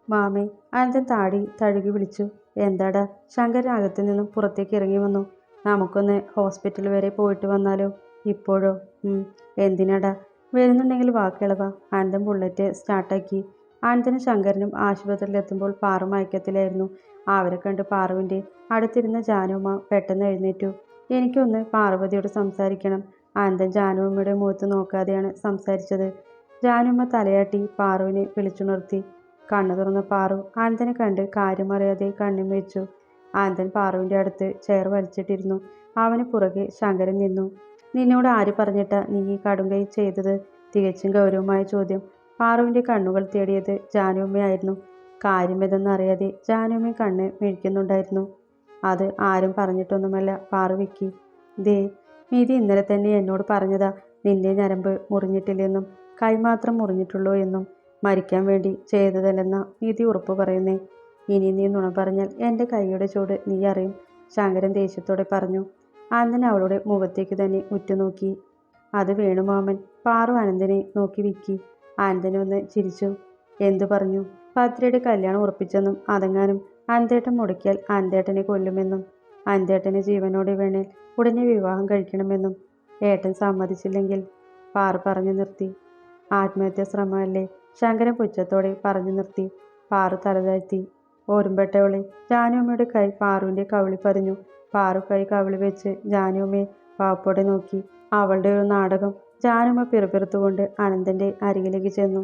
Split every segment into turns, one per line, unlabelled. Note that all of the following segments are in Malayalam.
മാമേ, അനന്തൻ താടി തഴുകി വിളിച്ചു. എന്താടാ? ശങ്കരൻ അകത്തു നിന്നും പുറത്തേക്ക് ഇറങ്ങി വന്നു. നമുക്കൊന്ന് ഹോസ്പിറ്റൽ വരെ പോയിട്ട് വന്നാലോ? ഇപ്പോഴോ? എന്തിനാടാ? വരുന്നുണ്ടെങ്കിൽ വാക്കിളവ. അനന്തൻ ബുള്ളറ്റ് സ്റ്റാർട്ടാക്കി. അനന്തനും ശങ്കരനും ആശുപത്രിയിലെത്തുമ്പോൾ പാറു മയക്കത്തിലായിരുന്നു. അവരെ കണ്ട് പാറുവിൻ്റെ അടുത്തിരുന്ന ജാനുമ്മ പെട്ടെന്ന് എഴുന്നേറ്റു. എനിക്കൊന്ന് പാർവതിയോട് സംസാരിക്കണം. അനന്തൻ ജാനുമ്മയുടെ മുഖത്ത് നോക്കാതെയാണ് സംസാരിച്ചത്. ജാനുമ്മ തലയാട്ടി പാറുവിനെ വിളിച്ചുണർത്തി. കണ്ണു തുറന്ന പാറു അനന്തനെ കണ്ട് കാര്യമറിയാതെ കണ്ണും വെച്ചു. അനന്തൻ പാറുവിൻ്റെ അടുത്ത് ചെയർ വലിച്ചിട്ടിരുന്നു. അവന് പുറകെ ശങ്കരൻ നിന്നു. നിന്നോട് ആര് പറഞ്ഞിട്ടാ നീ ഈ കടുങ്കൈ ചെയ്തത്? തികച്ചും ഗൗരവമായ ചോദ്യം. പാറുവിൻ്റെ കണ്ണുകൾ തേടിയത് ജാനുമ്മയായിരുന്നു. കാര്യമെന്തെന്നറിയാതെ ജാനുമ്മ കണ്ണ് മിഴിക്കുന്നുണ്ടായിരുന്നു. അത് ആരും പറഞ്ഞിട്ടൊന്നുമല്ല പാറു വിക്കി. ദേ, മീതി ഇന്നലെ തന്നെ എന്നോട് പറഞ്ഞതാ നിന്റെ ഞരമ്പ് മുറിഞ്ഞിട്ടില്ലെന്നും കൈ മാത്രം മുറിഞ്ഞിട്ടുള്ളൂ എന്നും. മരിക്കാൻ വേണ്ടി ചെയ്തതല്ലെന്ന നീതി ഉറപ്പു പറയുന്നേ. ഇനി നീ നുണ പറഞ്ഞാൽ എൻ്റെ കൈയുടെ ചൂട് നീ അറിയും, ശങ്കരൻ ദേഷ്യത്തോടെ പറഞ്ഞു. അനന്തൻ അവളുടെ മുഖത്തേക്ക് തന്നെ ഉറ്റുനോക്കി. അത് വേണുമാമൻ. പാറു അനന്തനെ നോക്കി വിക്കി. അനന്തനെ ഒന്ന് ചിരിച്ചു. എന്തു പറഞ്ഞു? ഭദ്രയുടെ കല്യാണം ഉറപ്പിച്ചെന്നും അതെങ്ങാനും അനന്തേട്ടൻ മുടക്കിയാൽ അനന്തേട്ടനെ കൊല്ലുമെന്നും അനന്തേട്ടനെ ജീവനോടെ വേണേൽ ഉടനെ വിവാഹം കഴിക്കണമെന്നും. ഏട്ടൻ സമ്മതിച്ചില്ലെങ്കിൽ? പാറു പറഞ്ഞു നിർത്തി. ആത്മഹത്യാ ശ്രമമല്ലേ? ശങ്കരൻ പുച്ഛത്തോടെ പറഞ്ഞു നിർത്തി. പാറു തലതാഴ്ത്തി. ഓർമ്മപ്പെട്ടവളെ. ജാനുമ്മയുടെ കൈ പാറുവിൻ്റെ കവിളിൽ പതിഞ്ഞു. പാറു കൈ കവിളിൽ വെച്ച് ജാനുമ്മയെ പാപ്പോടെ നോക്കി. അവളുടെ ഒരു നാടകം. ജാനുമ്മ പിറുപിറുത്തുകൊണ്ട് അനന്തൻ്റെ അരികിലേക്ക് ചെന്നു.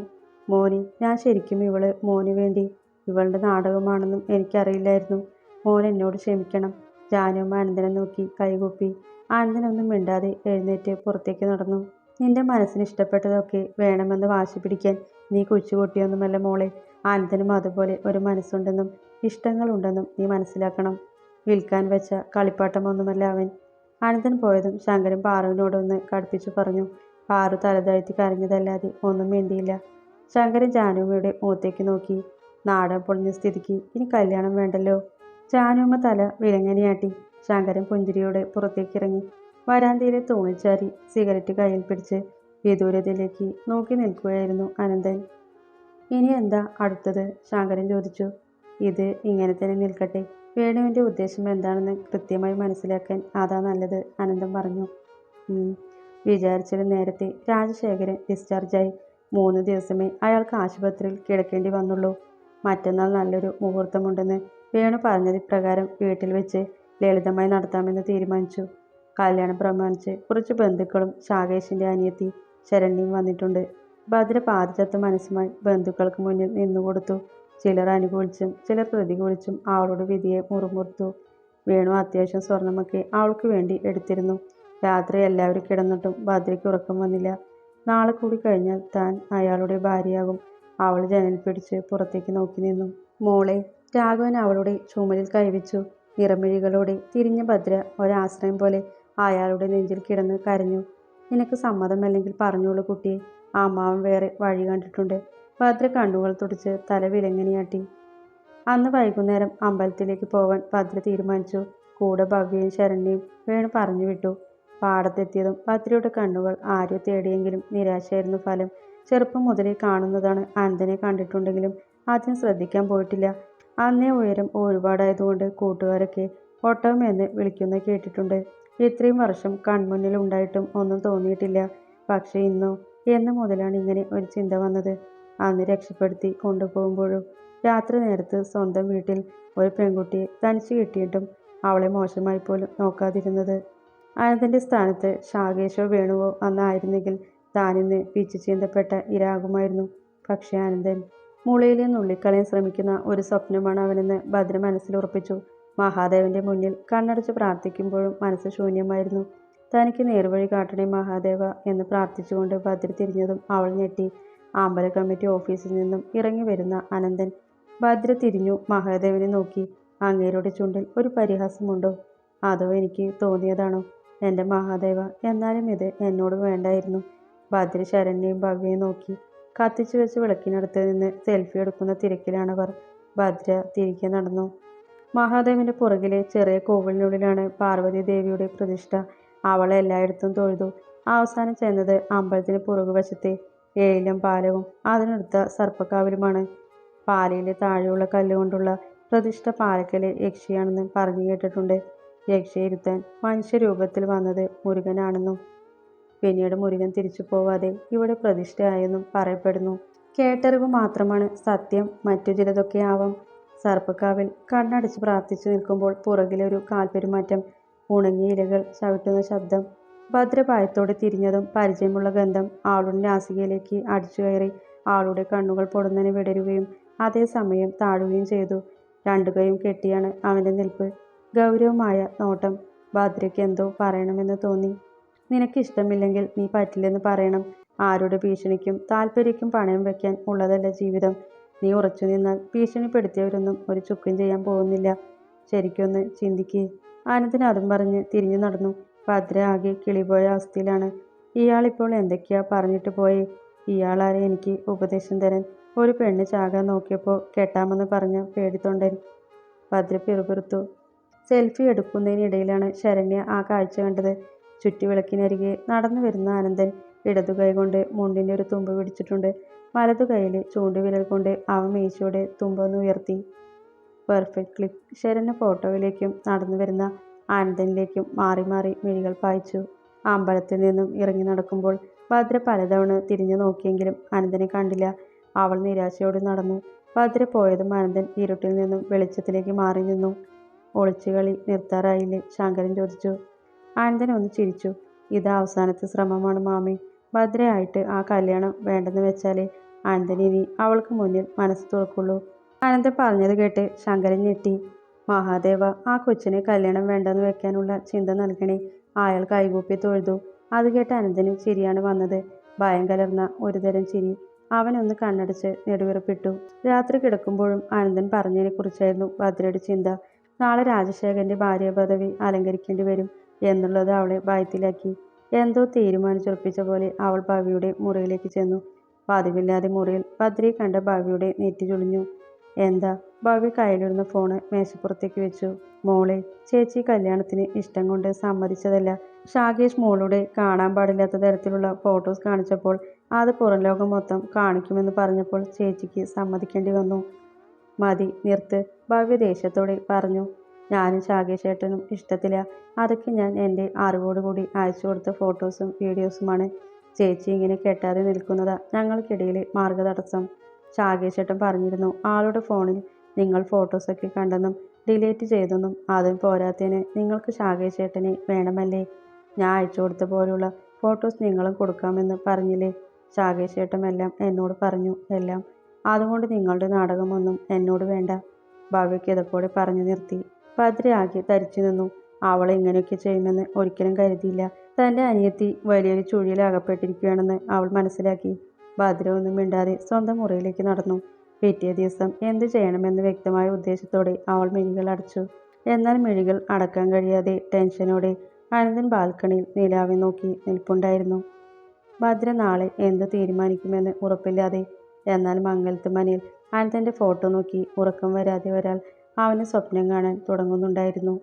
മോനി, ഞാൻ ശരിക്കും ഇവള് മോന് വേണ്ടി ഇവളുടെ നാടകമാണെന്നും എനിക്കറിയില്ലായിരുന്നു. മോൻ എന്നോട് ക്ഷമിക്കണം. ജാനുമ്മ അനന്തനെ നോക്കി കൈകൂപ്പി. അനന്തനൊന്നും മിണ്ടാതെ എഴുന്നേറ്റ് പുറത്തേക്ക് നടന്നു. നിന്റെ മനസ്സിന് ഇഷ്ടപ്പെട്ടതൊക്കെ വേണമെന്ന് വാശി പിടിക്കാൻ നീ കൊച്ചുകുട്ടിയൊന്നുമല്ല മോളെ. അനന്തനും അതുപോലെ ഒരു മനസ്സുണ്ടെന്നും ഇഷ്ടങ്ങളുണ്ടെന്നും നീ മനസ്സിലാക്കണം. വിൽക്കാൻ വെച്ച കളിപ്പാട്ടമൊന്നുമല്ല അവൻ. അനന്തൻ പോയതും ശങ്കരൻ പാറുവിനോടൊന്ന് കടുപ്പിച്ചു പറഞ്ഞു. പാറു തലതാഴ്ത്തി കരഞ്ഞതല്ലാതെ ഒന്നും മിണ്ടിയില്ല. ശങ്കരൻ ജാനുമ്മയുടെ മുഖത്തേക്ക് നോക്കി. നാടൻ പൊളിഞ്ഞ സ്ഥിതിക്ക് ഇനി കല്യാണം വേണ്ടല്ലോ. ജാനുമ്മ തല വിലങ്ങനെയാട്ടി. ശങ്കരൻ പുഞ്ചിരിയോടെ പുറത്തേക്കിറങ്ങി. വരാന്തയിലെ തൂണിൽ ചാരി സിഗരറ്റ് കയ്യിൽ പിടിച്ച് വിദൂരതയിലേക്ക് നോക്കി നിൽക്കുകയായിരുന്നു അനന്തൻ. ഇനി എന്താ അടുത്തത്? ശങ്കരൻ ചോദിച്ചു. ഇത് ഇങ്ങനെ തന്നെ നിൽക്കട്ടെ. വേണുവിൻ്റെ ഉദ്ദേശം എന്താണെന്ന് കൃത്യമായി മനസ്സിലാക്കാൻ അതാ നല്ലത്, അനന്തൻ പറഞ്ഞു. വിചാരിച്ചതിലും നേരത്തെ രാജശേഖരൻ ഡിസ്ചാർജായി. 3 ദിവസമേ അയാൾക്ക് ആശുപത്രിയിൽ കിടക്കേണ്ടി വന്നുള്ളൂ. മറ്റന്നാൾ നല്ലൊരു മുഹൂർത്തമുണ്ടെന്ന് വേണു പറഞ്ഞതിപ്രകാരം വീട്ടിൽ വെച്ച് ലളിതമായി നടത്താമെന്ന് തീരുമാനിച്ചു. കല്യാണം പ്രമാണിച്ച് കുറച്ച് ബന്ധുക്കളും ശാകേഷിൻ്റെ അനിയത്തി ശരണ്യയും വന്നിട്ടുണ്ട്. ഭദ്ര പാതിചത്ത മനസ്സുമായി ബന്ധുക്കൾക്ക് മുന്നിൽ നിന്നുകൊടുത്തു. ചിലർ അനുകൂലിച്ചും ചിലർ പ്രതികൂലിച്ചും അവളുടെ വിധിയെ മുറുമുറുത്തു. വേണു അത്യാവശ്യം സ്വർണമൊക്കെ അവൾക്ക് വേണ്ടി എടുത്തിരുന്നു. രാത്രി എല്ലാവരും കിടന്നിട്ടും ഭദ്രയ്ക്ക് ഉറക്കം വന്നില്ല. നാളെ കൂടി കഴിഞ്ഞാൽ താൻ അയാളുടെ ഭാര്യയാകും. അവൾ ജനൽ പിടിച്ച് പുറത്തേക്ക് നോക്കി നിന്നു. മോളെ. രാഘവൻ അവളുടെ ചുമലിൽ കൈവച്ചു. നിറമിഴികളോടെ തിരിഞ്ഞ ഭദ്ര ഒരാശ്രയം പോലെ അയാളുടെ നെഞ്ചിൽ കിടന്ന് കരഞ്ഞു. നിനക്ക് സമ്മതമല്ലെങ്കിൽ പറഞ്ഞോളൂ കുട്ടിയെ. അമ്മാവൻ വേറെ വഴി കണ്ടിട്ടുണ്ട്. ഭദ്ര കണ്ണുകൾ തുടച്ച് തല വിലങ്ങനെയാട്ടി. അന്ന് വൈകുന്നേരം അമ്പലത്തിലേക്ക് പോവാൻ ഭദ്ര തീരുമാനിച്ചു. കൂടെ ഭവ്യയും ശരണ്യയും വേണു പറഞ്ഞു വിട്ടു. പാടത്തെത്തിയതും ഭദ്രയുടെ കണ്ണുകൾ ആരോ തേടിയെങ്കിലും നിരാശയായിരുന്നു ഫലം. ചെറുപ്പം മുതലേ കാണുന്നതാണ്. അനന്തനെ കണ്ടിട്ടുണ്ടെങ്കിലും ആദ്യം ശ്രദ്ധിക്കാൻ പോയിട്ടില്ല. അന്നേ ഉയരം ഒരുപാടായതുകൊണ്ട് കൂട്ടുകാരൊക്കെ ഒട്ടകം എന്ന് വിളിക്കുന്ന കേട്ടിട്ടുണ്ട്. ഇത്രയും വർഷം കൺമുന്നിൽ ഉണ്ടായിട്ടും ഒന്നും തോന്നിയിട്ടില്ല. പക്ഷെ ഇന്നോ എന്ന് മുതലാണ് ഇങ്ങനെ ഒരു ചിന്ത വന്നത്. അന്ന് രക്ഷപ്പെടുത്തി കൊണ്ടുപോകുമ്പോഴും രാത്രി നേരത്ത് സ്വന്തം വീട്ടിൽ ഒരു പെൺകുട്ടിയെ തനിച്ച് കിട്ടിയിട്ടും അവളെ മോശമായി പോലും നോക്കാതിരുന്നത്. അനന്തൻ്റെ സ്ഥാനത്ത് ശാകേശോ വേണുവോ അന്നായിരുന്നെങ്കിൽ താനിന്ന് പിച്ചു ചീന്തപ്പെട്ട ഇരാകുമായിരുന്നു. പക്ഷേ അനന്തൻ മുളയിലെ നുള്ളിക്കളയാൻ ശ്രമിക്കുന്ന ഒരു സ്വപ്നമാണ് അവനെന്ന് ഭദ്ര മനസ്സിൽ ഉറപ്പിച്ചു. മഹാദേവന്റെ മുന്നിൽ കണ്ണടച്ച് പ്രാർത്ഥിക്കുമ്പോഴും മനസ്സ് ശൂന്യമായിരുന്നു. തനിക്ക് നേർവഴി കാട്ടണേ മഹാദേവ എന്ന് പ്രാർത്ഥിച്ചുകൊണ്ട് ഭദ്ര തിരിഞ്ഞതും അവൾ ഞെട്ടി. അമ്പല കമ്മിറ്റി ഓഫീസിൽ നിന്നും ഇറങ്ങി വരുന്ന അനന്തൻ ഭദ്ര തിരിഞ്ഞു മഹാദേവനെ നോക്കി. അങ്ങേരുടെ ചുണ്ടിൽ ഒരു പരിഹാസമുണ്ടോ? അതോ എനിക്ക് തോന്നിയതാണോ? എൻ്റെ മഹാദേവ, എന്നാലും ഇത് എന്നോട് വേണ്ടായിരുന്നു. ഭദ്ര ശരണ്യയും ഭവ്യയും നോക്കി. കത്തിച്ചു വെച്ച് വിളക്കിനടുത്ത് നിന്ന് സെൽഫി എടുക്കുന്ന തിരക്കിലാണവർ. ഭദ്ര തിരികെ നടന്നു. മഹാദേവന്റെ പുറകിലെ ചെറിയ കോവിലിനുള്ളിലാണ് പാർവതി ദേവിയുടെ പ്രതിഷ്ഠ. അവളെ എല്ലായിടത്തും തൊഴുതു. അവസാനം ചെന്നത് അമ്പലത്തിന് പുറകുവശത്തെ ഏഴിലം പാലവും അതിനടുത്ത സർപ്പക്കാവിലുമാണ്. പാലയിലെ താഴെയുള്ള കല്ലുകൊണ്ടുള്ള പ്രതിഷ്ഠ പാലക്കലെ യക്ഷിയാണെന്ന് പറഞ്ഞു കേട്ടിട്ടുണ്ട്. യക്ഷിയെ ഇരുത്താൻ മനുഷ്യരൂപത്തിൽ വന്നത് മുരുകനാണെന്നും പിന്നീട് മുരുകൻ തിരിച്ചു പോവാതെ ഇവിടെ പ്രതിഷ്ഠയായെന്നും പറയപ്പെടുന്നു. കേട്ടറിവ് മാത്രമാണ് സത്യം, മറ്റു ചിലതൊക്കെ ആവാം. സർപ്പക്കാവിൽ കണ്ണടച്ച് പ്രാർത്ഥിച്ചു നിൽക്കുമ്പോൾ പുറകിലൊരു കാൽപെരുമാറ്റം, ഉണങ്ങിയ ഇലകൾ ചവിട്ടുന്ന ശബ്ദം. ഭദ്ര ഭയത്തോടെ തിരിഞ്ഞതും പരിചയമുള്ള ഗന്ധം ആളുടെ നാസികയിലേക്ക് അടിച്ചു കയറി. ആളുടെ കണ്ണുകൾ പൊടുന്നനെ വിടരുകയും അതേസമയം താഴുകയും ചെയ്തു. രണ്ടു കൈയും കെട്ടിയാണ് അവൻ്റെ നിൽപ്പ്. ഗൗരവമായ നോട്ടം. ഭദ്രയ്ക്ക് എന്തോ പറയണമെന്ന് തോന്നി. നിനക്കിഷ്ടമില്ലെങ്കിൽ നീ പറ്റില്ലെന്ന് പറയണം. ആരുടെ ഭീഷണിക്കും താല്പര്യക്കും പണയം വയ്ക്കാൻ ഉള്ളതല്ല ജീവിതം. നീ ഉറച്ചു നിന്നാൽ ഭീഷണിപ്പെടുത്തിയവരൊന്നും ഒരു ചുക്കും ചെയ്യാൻ പോകുന്നില്ല. ശരിക്കൊന്ന് ചിന്തിക്ക്. ആനന്ദൻ അതും പറഞ്ഞ് തിരിഞ്ഞു നടന്നു. ഭദ്ര ആകെ കിളിപോയ അവസ്ഥയിലാണ്. ഇയാളിപ്പോൾ എന്തൊക്കെയാ പറഞ്ഞിട്ട് പോയേ? ഇയാളാരെ എനിക്ക് ഉപദേശം തരാൻ? ഒരു പെണ്ണ് ചാകാൻ നോക്കിയപ്പോൾ കെട്ടാമെന്ന് പറഞ്ഞ പേടിത്തൊണ്ടൻ. ഭദ്ര പിറുപിറുത്തു. സെൽഫി എടുക്കുന്നതിനിടയിലാണ് ശരണ്യ ആ കാഴ്ച കണ്ടത്. ചുറ്റുവിളക്കിനരികെ നടന്നു വരുന്ന ആനന്ദൻ ഇടതു കൈ കൊണ്ട് മുണ്ടിൻ്റെ ഒരു തുമ്പ് പിടിച്ചിട്ടുണ്ട്. വലതു കൈയിലെ ചൂണ്ടുവിരൽ കൊണ്ട് അവൻ മീശയുടെ തുമ്പൊന്ന് ഉയർത്തി. Perfect click. ശരണ്യ ഫോട്ടോയിലേക്കും നടന്നു വരുന്ന ആനന്ദനിലേക്കും മാറി മാറി മിഴികൾ പായിച്ചു. അമ്പലത്തിൽ നിന്നും ഇറങ്ങി നടക്കുമ്പോൾ ഭദ്ര പലതവണ തിരിഞ്ഞു നോക്കിയെങ്കിലും അനന്തനെ കണ്ടില്ല. അവൾ നിരാശയോടെ നടന്നു. ഭദ്ര പോയതും അനന്തൻ ഇരുട്ടിൽ നിന്നും വെളിച്ചത്തിലേക്ക് മാറി നിന്നു. ഒളിച്ചുകളി നിർത്താറായില്ലേ? ശങ്കരൻ ചോദിച്ചു. അനന്തൻ ഒന്ന് ചിരിച്ചു. ഇത് അവസാനത്തെ ശ്രമമാണ് മാമി. ഭദ്രയായിട്ട് ആ കല്യാണം വേണ്ടെന്ന് വെച്ചാലേ അനന്തൻ ഇനി അവൾക്ക് മുന്നിൽ മനസ്സ് തുറക്കുള്ളൂ. അനന്തൻ പറഞ്ഞത് കേട്ട് ശങ്കരൻ ഞെട്ടി. മഹാദേവ, ആ കൊച്ചിനെ കല്യാണം വേണ്ടെന്ന് വെക്കാനുള്ള ചിന്ത നൽകണേ. അയാൾ കൈകൂപ്പി തൊഴുതു. അത് കേട്ട് അനന്തന് ചിരിയാണ് വന്നത്. ഭയം കലർന്ന ഒരുതരം ചിരി. അവനൊന്ന് കണ്ണടച്ച് നെടുവീർപ്പിട്ടു. രാത്രി കിടക്കുമ്പോഴും അനന്തൻ പറഞ്ഞതിനെക്കുറിച്ചായിരുന്നു ഭദ്രയുടെ ചിന്ത. നാളെ രാജശേഖരന്റെ ഭാര്യ പദവി അലങ്കരിക്കേണ്ടി വരും എന്നുള്ളത് അവളെ ഭയത്തിലാക്കി. എന്തോ തീരുമാനിച്ചുറപ്പിച്ച പോലെ അവൾ ഭവ്യയുടെ മുറിയിലേക്ക് ചെന്നു. പതിവില്ലാതെ മുറിയിൽ ഭദ്രയെ കണ്ട ഭവ്യയുടെ നെറ്റി ചുളിഞ്ഞു. എന്താ? ഭവ്യ കയ്യിലിരുന്ന ഫോണ് മേശപ്പുറത്തേക്ക് വെച്ചു. മോളെ, ചേച്ചി കല്യാണത്തിന് ഇഷ്ടം കൊണ്ട് സമ്മതിച്ചതല്ല. ഷാകേഷ് മോളുടെ കാണാൻ പാടില്ലാത്ത തരത്തിലുള്ള ഫോട്ടോസ് കാണിച്ചപ്പോൾ അത് പുറം ലോകം മൊത്തം കാണിക്കുമെന്ന് പറഞ്ഞപ്പോൾ ചേച്ചിക്ക് സമ്മതിക്കേണ്ടി വന്നു. മതി, നിർത്ത്, ഭവ്യ ദേഷ്യത്തോടെ പറഞ്ഞു. ഞാനും ഷാകേഷ് ഏട്ടനും ഇഷ്ടത്തില്ല. അതൊക്കെ ഞാൻ എൻ്റെ അറിവോടുകൂടി അയച്ചു കൊടുത്ത ഫോട്ടോസും വീഡിയോസുമാണ്. ചേച്ചി ഇങ്ങനെ കെട്ടാതെ നിൽക്കുന്നതാ ഞങ്ങൾക്കിടയിലെ മാർഗതടസ്സം. ഷാകേഷ് ഏട്ടൻ പറഞ്ഞിരുന്നു ആളുടെ ഫോണിൽ നിങ്ങൾ ഫോട്ടോസൊക്കെ കണ്ടെന്നും ഡിലീറ്റ് ചെയ്തെന്നും. അതും പോരാത്തതിന് നിങ്ങൾക്ക് ഷാകേഷ് ഏട്ടനെ വേണമല്ലേ? ഞാൻ അയച്ചു കൊടുത്ത പോലുള്ള ഫോട്ടോസ് നിങ്ങളും കൊടുക്കാമെന്ന് പറഞ്ഞില്ലേ? ഷാകേഷ് ഏട്ടൻ എല്ലാം എന്നോട് പറഞ്ഞു, എല്ലാം. അതുകൊണ്ട് നിങ്ങളുടെ നാടകമൊന്നും എന്നോട് വേണ്ട. ഭവ്യ കിതപ്പോടെ പറഞ്ഞു നിർത്തി. ഭദ്രയാകെ ധരിച്ചു നിന്നു. അവൾ ഇങ്ങനെയൊക്കെ ചെയ്യുമെന്ന് ഒരിക്കലും കരുതിയില്ല. തൻ്റെ അനിയത്തി വലിയൊരു ചുഴിയിൽ അകപ്പെട്ടിരിക്കുകയാണെന്ന് അവൾ മനസ്സിലാക്കി. ഭദ്ര ഒന്നും മിണ്ടാതെ സ്വന്തം മുറിയിലേക്ക് നടന്നു. പിറ്റേ ദിവസം എന്ത് ചെയ്യണമെന്ന് വ്യക്തമായ ഉദ്ദേശത്തോടെ അവൾ മിഴികൾ അടച്ചു. എന്നാൽ മിഴികൾ അടക്കാൻ കഴിയാതെ ടെൻഷനോടെ അനന്തൻ ബാൽക്കണിയിൽ നിലാവെ നോക്കി നിൽപ്പുണ്ടായിരുന്നു. ഭദ്ര നാളെ എന്ത് തീരുമാനിക്കുമെന്ന് ഉറപ്പില്ലാതെ. എന്നാൽ മംഗലത്ത് മനയിൽ അനന്തൻ്റെ ഫോട്ടോ നോക്കി ഉറക്കം വരാതെ ഒരാൾ അവന് സ്വപ്നം കാണാൻ തുടങ്ങുന്നുണ്ടായിരുന്നു.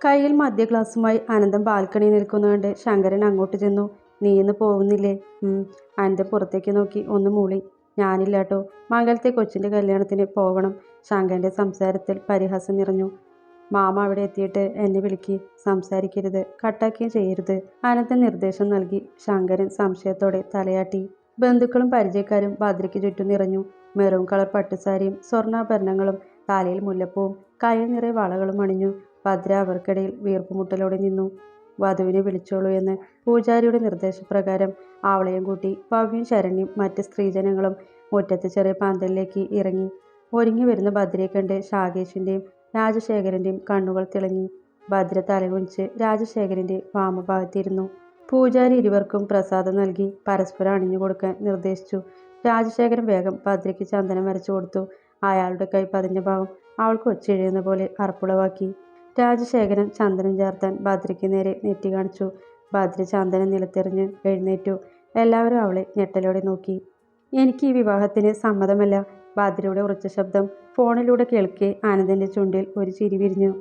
കയ്യിൽ മധ്യ ഗ്ലാസുമായി അനന്തൻ ബാൽക്കണിയിൽ നിൽക്കുന്നതുകൊണ്ട് ശങ്കരൻ അങ്ങോട്ട് ചെന്നു. നീ ഇന്ന് പോകുന്നില്ലേ? അനന്തൻ പുറത്തേക്ക് നോക്കി ഒന്ന് മൂളി. ഞാനില്ലാട്ടോ, മംഗലത്തെ കൊച്ചിൻ്റെ കല്യാണത്തിന് പോകണം. ശങ്കരൻ്റെ സംസാരത്തിൽ പരിഹാസം നിറഞ്ഞു. മാമ അവിടെ എത്തിയിട്ട് എന്നെ വിളിക്ക്. സംസാരിക്കരുത്, കട്ടാക്കുകയും ചെയ്യരുത്. അനന്തൻ നിർദ്ദേശം നൽകി. ശങ്കരൻ സംശയത്തോടെ തലയാട്ടി. ബന്ധുക്കളും പരിചയക്കാരും ഭദ്രയ്ക്ക് ചുറ്റും നിറഞ്ഞു. മെറൂൺ കളർ പട്ടുസാരിയും സ്വർണ്ണാഭരണങ്ങളും തലയിൽ മുല്ലപ്പൂവും കയ്യിൽ നിറയെ വളകളും അണിഞ്ഞു. ഭദ്ര അവർക്കിടയിൽ വീർപ്പുമുട്ടലോടെ നിന്നു. വധുവിനെ വിളിച്ചോളൂ എന്ന് പൂജാരിയുടെ നിർദ്ദേശപ്രകാരം അവളെയും കൂട്ടി ഭവ്യയും ശരണ്യും മറ്റ് സ്ത്രീജനങ്ങളും മുറ്റത്ത് ചെറിയ പന്തലിലേക്ക് ഇറങ്ങി. ഒരുങ്ങി വരുന്ന ഭദ്രയെ കണ്ട് ഷാകേഷിൻ്റെയും രാജശേഖരൻ്റെയും കണ്ണുകൾ തിളങ്ങി. ഭദ്ര തലകുനിച്ച് രാജശേഖരൻ്റെ വാമഭാഗത്തിരുന്നു. പൂജാരി ഇരുവർക്കും പ്രസാദം നൽകി പരസ്പരം അണിഞ്ഞു കൊടുക്കാൻ നിർദ്ദേശിച്ചു. രാജശേഖരൻ വേഗം ഭദ്രയ്ക്ക് ചന്ദനം വരച്ചു കൊടുത്തു. അയാളുടെ കൈ പതിഞ്ഞ ഭാവം അവൾക്ക് ഒച്ചിഴയുന്ന പോലെ അറപ്പുളവാക്കി. രാജശേഖരൻ ചന്ദനം ചേർത്താൻ ഭദ്രയ്ക്ക് നേരെ നെറ്റി കാണിച്ചു. ഭദ്ര ചന്ദനം നിലത്തെറിഞ്ഞ് എഴുന്നേറ്റു. എല്ലാവരും അവളെ ഞെട്ടലോടെ നോക്കി. എനിക്ക് ഈ വിവാഹത്തിന് സമ്മതമല്ല. ഭദ്രയുടെ ഉറച്ച ശബ്ദം ഫോണിലൂടെ കേൾക്കെ ആനന്ദൻ്റെ ചുണ്ടിൽ ഒരു ചിരി വിരിഞ്ഞു.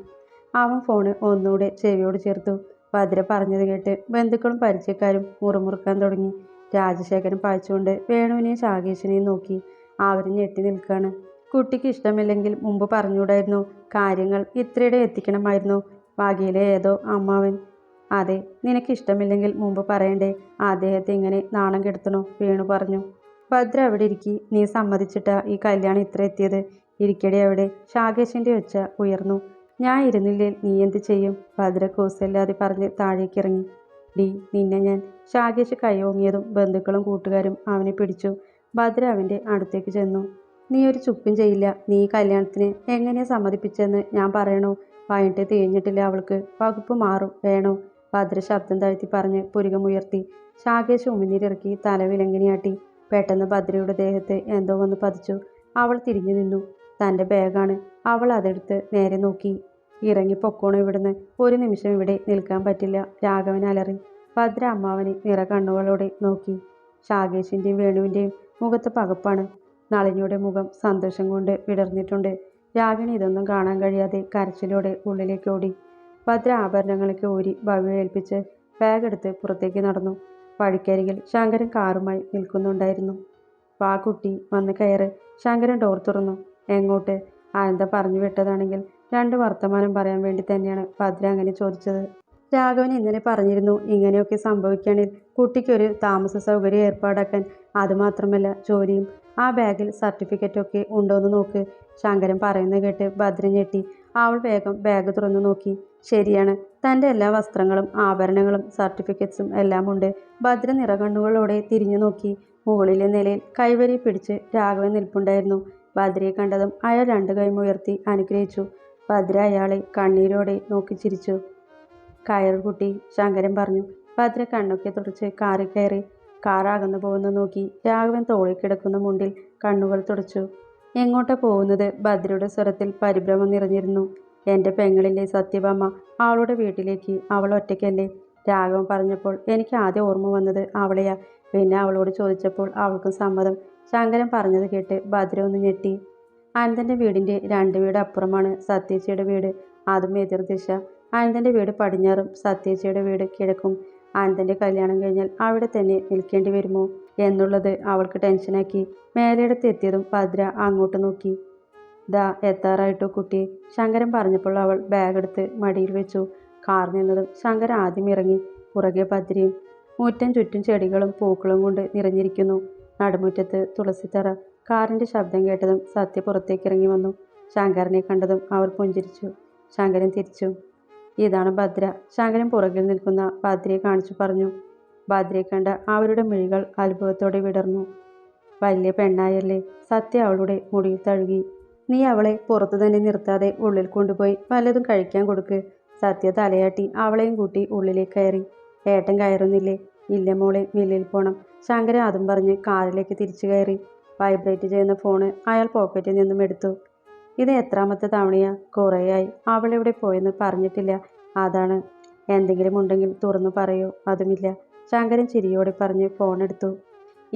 അവൻ ഫോണ് ഒന്നുകൂടെ ചെവിയോട് ചേർത്തു. ഭദ്ര പറഞ്ഞത് കേട്ട് ബന്ധുക്കളും പരിചയക്കാരും മുറുമുറുക്കാൻ തുടങ്ങി. രാജശേഖരൻ പായിച്ചുകൊണ്ട് വേണുവിനെയും ഷാകേഷിനെയും നോക്കി. അവരും ഞെട്ടി നിൽക്കുകയാണ്. കുട്ടിക്ക് ഇഷ്ടമില്ലെങ്കിൽ മുമ്പ് പറഞ്ഞൂടായിരുന്നു. കാര്യങ്ങൾ ഇത്രയുടെ എത്തിക്കണമായിരുന്നു. വകയിലെ ഏതോ അമ്മാവൻ. അതെ, നിനക്കിഷ്ടമില്ലെങ്കിൽ മുമ്പ് പറയണ്ടേ? അദ്ദേഹത്തെ ഇങ്ങനെ നാണം കെടുത്തണോ? വേണു പറഞ്ഞു. ഭദ്ര അവിടെ ഇരിക്കി. നീ സമ്മതിച്ചിട്ടാ ഈ കല്യാണം ഇത്ര എത്തിയത്. ഇരിക്കടി അവിടെ. ശാകേഷിൻ്റെ ഒച്ച ഉയർന്നു. ഞാൻ ഇരുന്നില്ലേ നീ എന്ത് ചെയ്യും? ഭദ്ര കൂസല്ലാതെ പറഞ്ഞ് താഴേക്കിറങ്ങി. ഡി നിന്നെ ഞാൻ. ശാകേഷ് കൈയോങ്ങിയതും ബന്ധുക്കളും കൂട്ടുകാരും അവനെ പിടിച്ചു. ഭദ്ര അവൻ്റെ അടുത്തേക്ക് ചെന്നു. നീ ഒരു ചുക്കും ചെയ്യില്ല. നീ കല്യാണത്തിന് എങ്ങനെയാ സമ്മതിപ്പിച്ചെന്ന് ഞാൻ പറയണോ? വൈകിട്ട് തേഞ്ഞിട്ടില്ല അവൾക്ക്. വകുപ്പ് മാറും. വേണോ? ഭദ്ര ശബ്ദം താഴ്ത്തി പറഞ്ഞ് പുരികമുയർത്തി. ശാകേഷ് ഉമിനീരിറക്കി തല വിലങ്ങിനിയാട്ടി. പെട്ടെന്ന് ഭദ്രയുടെ ദേഹത്ത് എന്തോ വന്ന് പതിച്ചു. അവൾ തിരിഞ്ഞു നിന്നു. തൻ്റെ ബാഗാണ്. അവൾ അതെടുത്ത് നേരെ നോക്കി. ഇറങ്ങി പൊക്കോണോ ഇവിടുന്ന്. ഒരു നിമിഷം ഇവിടെ നിൽക്കാൻ പറ്റില്ല. രാഘവൻ അലറി. ഭദ്ര അമ്മാവനെ നിറ കണ്ണുകളോടെ നോക്കി. ശാകേഷിൻ്റെയും വേണുവിൻ്റെയും മുഖത്ത് പകപ്പാണ്. നളിനിയുടെ മുഖം സന്തോഷം കൊണ്ട് വിടർന്നിട്ടുണ്ട്. രാഗിണി ഇതൊന്നും കാണാൻ കഴിയാതെ കരച്ചിലോടെ ഉള്ളിലേക്ക് ഓടി. ഭദ്ര ആഭരണങ്ങളൊക്കെ ഊരി ഭവ്യ ഏൽപ്പിച്ച് ബാഗെടുത്ത് പുറത്തേക്ക് നടന്നു. വഴിക്കരികിൽ ശങ്കരൻ കാറുമായി നിൽക്കുന്നുണ്ടായിരുന്നു. വാ കുട്ടി, വന്ന് കയറ്. ശങ്കരൻ ഡോർ തുറന്നു. എങ്ങോട്ട്? ആനന്ദ പറഞ്ഞു വിട്ടതാണെങ്കിൽ 2 വർത്തമാനം പറയാൻ വേണ്ടി തന്നെയാണ് ഭദ്ര അങ്ങനെ ചോദിച്ചത്. രാഘവൻ ഇന്നലെ പറഞ്ഞിരുന്നു ഇങ്ങനെയൊക്കെ സംഭവിക്കുകയാണെങ്കിൽ കുട്ടിക്കൊരു താമസ സൗകര്യം ഏർപ്പാടാക്കാൻ. അതുമാത്രമല്ല ജോലിയും. ആ ബാഗിൽ സർട്ടിഫിക്കറ്റൊക്കെ ഉണ്ടോയെന്ന് നോക്ക്. ശങ്കരൻ പറയുന്നത് കേട്ട് ഭദ്ര ഞെട്ടി. അവൾ വേഗം ബാഗ് തുറന്നു നോക്കി. ശരിയാണ്, തൻ്റെ എല്ലാ വസ്ത്രങ്ങളും ആഭരണങ്ങളും സർട്ടിഫിക്കറ്റ്സും എല്ലാം ഉണ്ട്. ഭദ്ര നിറകണ്ണുകളോടെ തിരിഞ്ഞു നോക്കി. മുകളിലെ നിലയിൽ കൈവരി പിടിച്ച് രാഘവൻ നിൽപ്പുണ്ടായിരുന്നു. ഭദ്രയെ കണ്ടതും അയാൾ 2 കൈയും ഉയർത്തി അനുഗ്രഹിച്ചു. ഭദ്ര അയാളെ കണ്ണീരോടെ നോക്കി ചിരിച്ചു. കയറ് കുട്ടി, ശങ്കരൻ പറഞ്ഞു. ഭദ്ര കണ്ണൊക്കെ തുടച്ച് കാറിൽ കയറി. കാർ അകന്നു പോകുന്ന നോക്കി രാഘവൻ തോളിൽ കിടക്കുന്ന മുണ്ടിൽ കണ്ണുകൾ തുടച്ചു. എങ്ങോട്ടാ പോകുന്നത്? ഭദ്രയുടെ സ്വരത്തിൽ പരിഭ്രമം നിറഞ്ഞിരുന്നു. എൻ്റെ പെങ്ങളില്ലേ സത്യഭാമ, അവളുടെ വീട്ടിലേക്ക്. അവൾ ഒറ്റയ്ക്കല്ലേ? രാഘവൻ പറഞ്ഞപ്പോൾ എനിക്ക് ആദ്യം ഓർമ്മ വന്നത് അവളെയാ. പിന്നെ അവളോട് ചോദിച്ചപ്പോൾ അവൾക്കും സമ്മതം. ശങ്കരൻ പറഞ്ഞത് കേട്ട് ഭദ്ര ഒന്ന് ഞെട്ടി. അനന്തൻ്റെ വീടിൻ്റെ 2 വീട് അപ്പുറമാണ് സത്യേച്ചിയുടെ വീട്. അതും എതിർദിശ. അനന്തൻ്റെ വീട് പടിഞ്ഞാറും സത്യേച്ചിയുടെ വീട് കിഴക്കും. അനന്തൻ്റെ കല്യാണം കഴിഞ്ഞാൽ അവിടെ തന്നെ നിൽക്കേണ്ടി വരുമോ എന്നുള്ളത് അവൾക്ക് ടെൻഷനാക്കി. മേലെടുത്ത് എത്തിയതും ഭദ്ര അങ്ങോട്ട് നോക്കി. ദാ എത്താറായിട്ടോ കുട്ടി. ശങ്കരൻ പറഞ്ഞപ്പോൾ അവൾ ബാഗെടുത്ത് മടിയിൽ വെച്ചു. കാർ നിന്നതും ശങ്കരൻ ആദ്യം ഇറങ്ങി. പുറകെ ഭദ്രയും. മുറ്റം ചുറ്റും ചെടികളും പൂക്കളും കൊണ്ട് നിറഞ്ഞിരിക്കുന്നു. നടുമുറ്റത്ത് തുളസിത്തറ. കാറിൻ്റെ ശബ്ദം കേട്ടതും സത്യ പുറത്തേക്കിറങ്ങി വന്നു. ശങ്കരനെ കണ്ടതും അവർ പുഞ്ചിരിച്ചു. ശങ്കരൻ തിരിച്ചു. ഇതാണ് ഭദ്ര. ശങ്കരൻ പുറകിൽ നിൽക്കുന്ന ഭദ്രയെ കാണിച്ചു പറഞ്ഞു. ഭദ്രയെ കണ്ട അവരുടെ മിഴികൾ അത്ഭുതത്തോടെ വിടർന്നു. വലിയ പെണ്ണായല്ലേ? സത്യ അവളുടെ മുടിയിൽ തഴുകി. നീ അവളെ പുറത്തു തന്നെ നിർത്താതെ ഉള്ളിൽ കൊണ്ടുപോയി വല്ലതും കഴിക്കാൻ കൊടുക്ക്. സത്യ തലയാട്ടി അവളെയും കൂട്ടി ഉള്ളിലേക്ക് കയറി. ഏട്ടൻ കയറുന്നില്ലേ? ഇല്ല മോളെ, മില്ലിൽ പോണം. ശങ്കരൻ അതും പറഞ്ഞ് കാറിലേക്ക് തിരിച്ചു കയറി. വൈബ്രേറ്റ് ചെയ്യുന്ന ഫോണ് അയാൾ പോക്കറ്റിൽ നിന്നും എടുത്തു. ഇത് എത്രാമത്തെ തവണയാ? കുറേയായി. അവളെവിടെ പോയെന്ന് പറഞ്ഞിട്ടില്ല. അതാണ്. എന്തെങ്കിലും ഉണ്ടെങ്കിൽ തുറന്നു പറയോ? അതുമില്ല. ശങ്കരൻ ചിരിയോടെ പറഞ്ഞ് ഫോൺ എടുത്തു.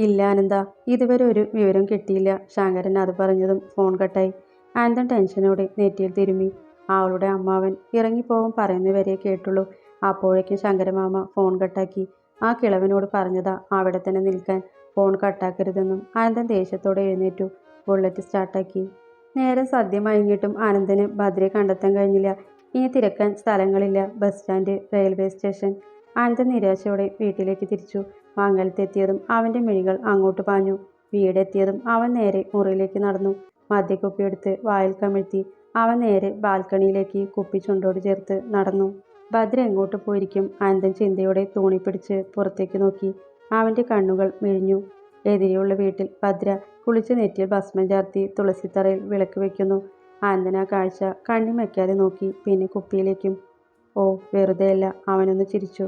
ഇല്ല ആനന്ദ, ഇതുവരെ ഒരു വിവരം കിട്ടിയില്ല. ശങ്കരൻ അത് പറഞ്ഞതും ഫോൺ കട്ടായി. ആനന്ദൻ ടെൻഷനോടെ നെറ്റിയിൽ തിരുമ്മി. അവളുടെ അമ്മാവൻ ഇറങ്ങിപ്പോവാൻ പറയുന്നവരെ കേട്ടുള്ളൂ. അപ്പോഴേക്കും ശങ്കരമാമ ഫോൺ കട്ടാക്കി. ആ കിളവനോട് പറഞ്ഞതാ അവിടെ തന്നെ നിൽക്കാൻ, ഫോൺ കട്ടാക്കരുതെന്നും. ആനന്ദൻ ദേഷ്യത്തോടെ എഴുന്നേറ്റു. ബുള്ളറ്റ് സ്റ്റാർട്ടാക്കി. നേരം സദ്യ മയങ്ങിയിട്ടും ആനന്ദന് ഭദ്രയെ കണ്ടെത്താൻ കഴിഞ്ഞില്ല. ഇനി തിരക്കാൻ സ്ഥലങ്ങളില്ല. Bus stand, railway station. Anandan നിരാശയോടെ വീട്ടിലേക്ക് തിരിച്ചു. മംഗലത്തെത്തിയതും അവൻ്റെ മിഴികൾ അങ്ങോട്ട് പാഞ്ഞു. വീടെത്തിയതും അവൻ നേരെ മുറിയിലേക്ക് നടന്നു. മദ്യക്കുപ്പിയെടുത്ത് വായിൽ കമിഴ്ത്തി അവൻ നേരെ ബാൽക്കണിയിലേക്ക് കുപ്പി ചുണ്ടോട് ചേർത്ത് നടന്നു. ഭദ്ര എങ്ങോട്ട് പോയിരിക്കും? ആനന്ദൻ ചിന്തയോടെ തൂണിപ്പിടിച്ച് പുറത്തേക്ക് നോക്കി. അവൻ്റെ കണ്ണുകൾ മിഴിഞ്ഞു. എതിരെയുള്ള വീട്ടിൽ ഭദ്ര കുളിച്ച് നെറ്റിയിൽ ഭസ്മം ചാർത്തി തുളസിത്തറയിൽ വിളക്ക് വയ്ക്കുന്നു. ആനന്ദൻ ആ കാഴ്ച കണ്ണി വയ്ക്കാതെ നോക്കി. പിന്നെ കുപ്പിയിലേക്കും. ഓ, വെറുതെയല്ല. അവനൊന്ന് ചിരിച്ചു.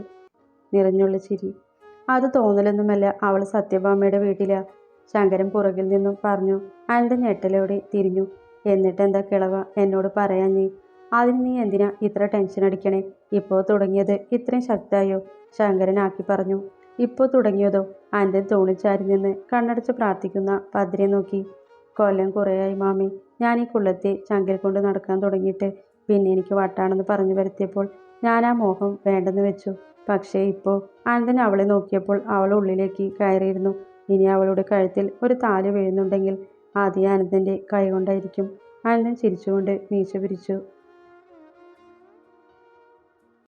നിറഞ്ഞുള്ള ചിരി. അത് തോന്നലൊന്നുമല്ല. അവൾ സത്യഭാമയുടെ വീട്ടിലാ. ശങ്കരൻ പുറകിൽ നിന്നും പറഞ്ഞു. ആനന്ദൻ ഞെട്ടലോടെ തിരിഞ്ഞു. എന്നിട്ടെന്താ കിളവ എന്നോട് പറയാഞ്ഞേ? അതിന് നീ എന്തിനാ ഇത്ര ടെൻഷൻ അടിക്കണേ? ഇപ്പോൾ തുടങ്ങിയത് ഇത്രയും ശക്തായോ? ശങ്കരൻ ആക്കി പറഞ്ഞു. ഇപ്പോൾ തുടങ്ങിയതോ? ആനന്ദൻ തൂണിച്ചാരി നിന്ന് കണ്ണടച്ച് പ്രാർത്ഥിക്കുന്ന ഭദ്രയെ നോക്കി. കൊല്ലം കുറേയായി മാമി. ഞാൻ ഈ കുള്ളത്തെ ചങ്കിൽ കൊണ്ട് നടക്കാൻ തുടങ്ങിയിട്ട്. പിന്നെ എനിക്ക് വട്ടാണെന്ന് പറഞ്ഞു വരുത്തിയപ്പോൾ ഞാൻ ആ മോഹം വേണ്ടെന്ന് വെച്ചു. പക്ഷേ ഇപ്പോൾ ആനന്ദൻ അവളെ നോക്കിയപ്പോൾ അവൾ ഉള്ളിലേക്ക് കയറിയിരുന്നു. ഇനി അവളുടെ കഴുത്തിൽ ഒരു താലി വീഴുന്നുണ്ടെങ്കിൽ ആദ്യം ആനന്ദൻ്റെ കൈ കൊണ്ടായിരിക്കും. ആനന്ദൻ ചിരിച്ചുകൊണ്ട് മീശ പിരിച്ചു.